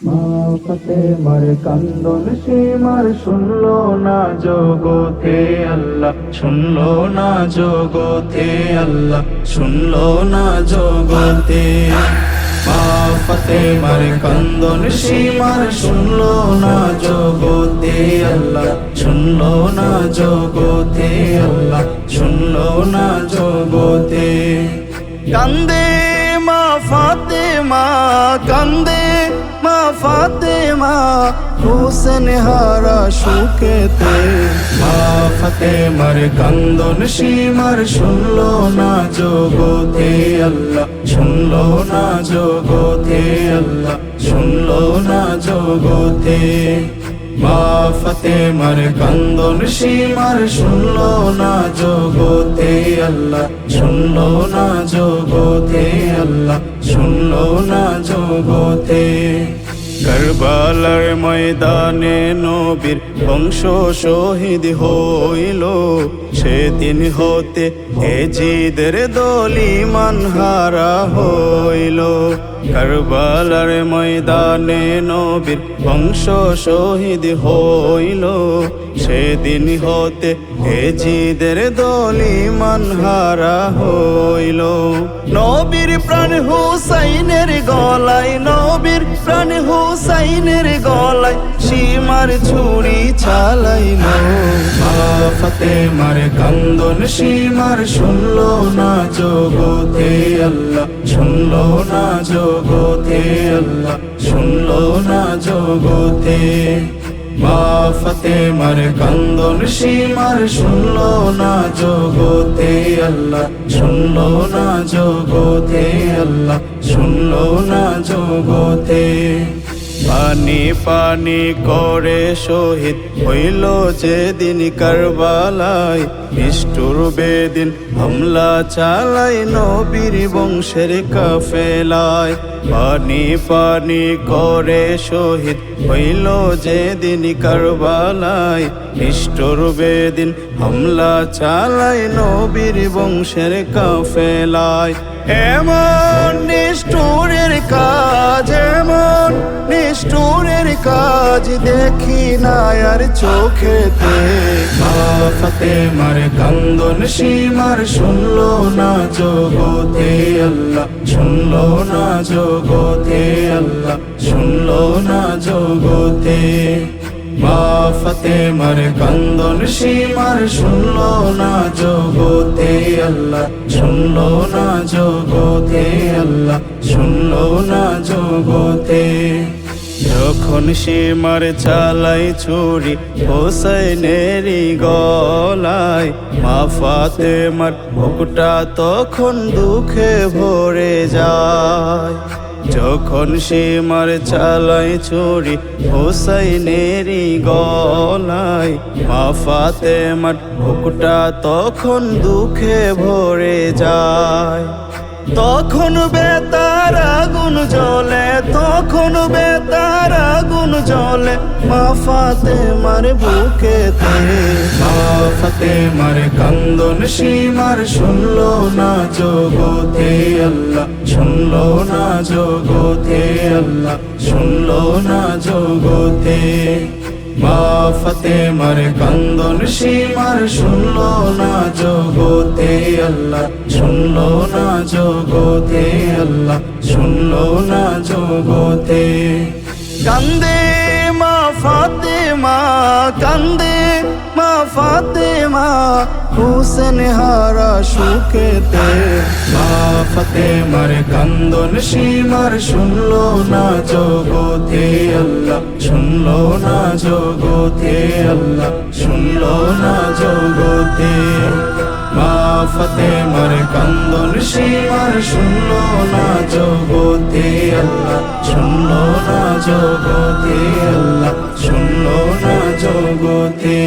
মা ফাতেমার কান্দন সীমার শুনলো না জগতে আল্লাহ, শুনলো না জগতে আল্লাহ, শুনলো না জগতে। মা ফাতেমার কান্দন সীমার শুনলো না জগতে আল্লাহ, শুনলো না জগতে আল্লাহ, শুনলো না জগতে। কান্দে মা ফাতেমা, কান্দে মা ফাতেমা, হোসেন হারা সুখেতে। মা ফাতেমার কান্দন সীমার শুনলো না জগতে আল্লাহ, শুনলো না জগতে আল্লাহ, শুনলো না জগতে। মা ফাতেমার কান্দন সীমার শুনলো না জগতে আল্লাহ, শুনলো না জগতে আল্লাহ, শুনলো না জগতে। কারবালার ময়দানে নবীর বংশ শহীদ হইল, সেদিন হতে এজিদের দল ঈমান হারা হইল। কারবালার ময়দানে নবীর বংশ শহীদ হইল, সেদিন হতে এজিদের দল ঈমান হারা হইল। নবীর প্রাণ হুসাইনের গলায়, নবীর প্রাণ হুসাইনের গলায় সীমার ছুরি চালাইল। মা ফাতেমার কান্দন সীমার শুনলো না জগতে আল্লাহ, শুনলো না জগতে আল্লাহ, শুনলো না জগতে। মা ফাতেমার কান্দন সীমার শুনলো না জগতে আল্লাহ, শুনলো না জগতে আল্লাহ, শুনলো না জগতে। পানি পানি করে শহীদ হইল যেদিন কারবালায়, নিষ্ঠুর বেদিন হামলা চালায় নবীর বংশের কাফেলায়। পানি পানি করে শহীদ হইল যেদিন কারবালায়, নিষ্ঠুর বেদিন হামলা চালায় নবীর বংশের কাফেলায়। এমন নিষ্ঠুরের কাজ, এমন নিষ্ঠুরের কাজ দেখি না আর চোখেতে। মা ফাতেমার কান্দন সীমার শুনলো না জগতে আল্লাহ, শুনলো না জগতে আল্লাহ, শুনলো না জগতে। মা ফাতেমার কান্দন সীমার শুনলো না জগতে আল্লাহ, শুনলো না জগতে আল্লাহ, শুনলো না জগতে। যখন সীমার চালাই ছুরি হোসেনেরই গলায়, মা ফাতেমার বুকটা তখন দুঃখে ভরে যায়। যখন সীমার চালাই ছুরি হোসেনেরই গলায়, মা ফাতেমার বুকটা তখন দুঃখে ভরে যায়। তখন বেতার আগুন জ্বলে, তখন বেতার আগুন জ্বলে মা ফাতেমার বুকেতে। মা ফাতেমার কান্দন সীমার শুনলো না জগতে আল্লাহ, শুনলো না জগতে আল্লাহ, শুনলো না জগতে। মা ফাতেমার কান্দন সীমার শুনলো না জগতে আল্লাহ, শুনলো না জগতে আল্লাহ, শুনলো না জগতে। কান্দে মা ফাতেমা, কান্দে মা ফাতেমা, হোসেন হারা সুখেতে। মা ফাতেমার কান্দন সীমার শুনলো না জগতে আল্লাহ, শুনলো না জগতে আল্লাহ, শুনলো না জগতে। মা ফাতেমার কান্দন সীমার শুনলো না জগতে আল্লাহ, শুনলো না জগতে আল্লাহ, শুনলো না জগতে।